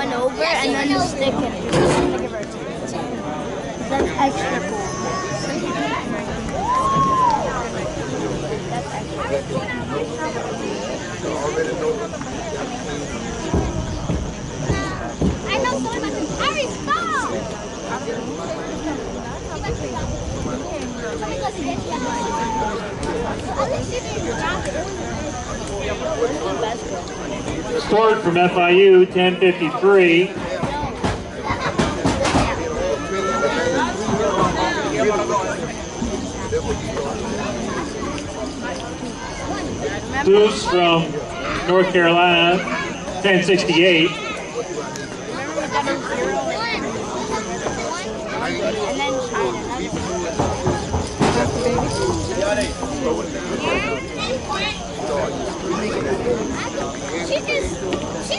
one over and then you stick it. That's extra cool. That's extra cool. I know so much. Harry, stop! Scored from FIU, 10:53. Boost from North Carolina, 10:68. And then China. She just